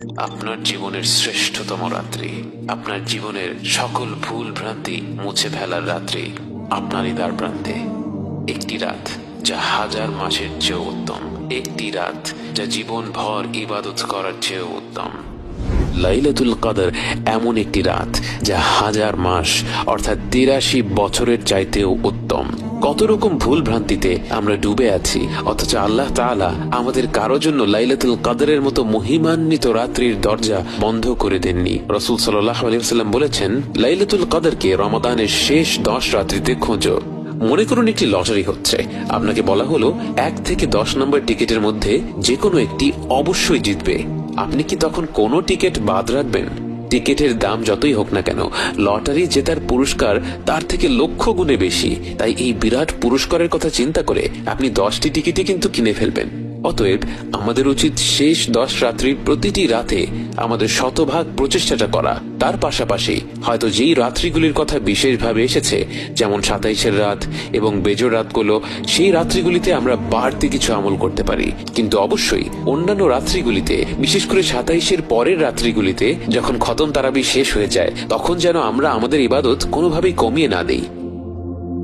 আপনার জীবনের শ্রেষ্ঠতম রাত্রি, আপনার জীবনের সকল ভুল ভ্রান্তি মুছে ফেলার রাত্রি আপনারই দ্বার প্রান্তে। একটি রাত যা হাজার মাসের চেয়েও উত্তম, একটি রাত যা জীবন ভর ইবাদত করার চেয়েও উত্তম। লাইলাতুল কদর এমন একটি রাত যা হাজার মাস অর্থাৎ ৮৩ বছরের চাইতেও উত্তম। কত রকম ভুল ভ্রান্তিতে আমরা ডুবে আছি, অথচ আল্লাহ তাআলা আমাদের কারো জন্য লাইলাতুল কদরের মতো মহিমান্বিত রাত্রির দরজা বন্ধ করে দেননি। রাসূল সাল্লাল্লাহু আলাইহি ওয়াসাল্লাম বলেছেন, লাইলাতুল কদরকে রমাদানের শেষ 10 রাত্রিতে খোঁজো। মনে করুন একটি লটারি হচ্ছে, আপনাকে বলা হলো 1 থেকে 10 নম্বর টিকিটের মধ্যে যে কোনো একটি অবশ্যই জিতবে। আপনি কি তখন কোনো টিকিট বাদ রাখবেন? টিকিটের দাম যতই হোক না কেন, লটারি জেতার পুরস্কার তার থেকে লক্ষ গুণে বেশি। তাই এই বিরাট পুরস্কারের কথা চিন্তা করে আপনি 10টি টিকিটই কিন্তু কিনে ফেলবেন। অতএব আমাদের উচিত শেষ 10 রাত্রির প্রতিটি রাতে আমাদের শতভাগ প্রচেষ্টাটা করা। তার পাশাপাশি হয়তো যেই রাত্রিগুলির কথা বিশেষভাবে এসেছে, যেমন 27-এর রাত এবং বেজোড় রাতগুলো, সেই রাত্রিগুলিতে আমরা বাড়তি কিছু আমল করতে পারি। কিন্তু অবশ্যই অন্যান্য রাত্রিগুলিতে, বিশেষ করে 27-এর পরের রাত্রিগুলিতে যখন খতম তারাবি শেষ হয়ে যায়, তখন যেন আমরা আমাদের ইবাদত কোনোভাবেই কমিয়ে না দেই।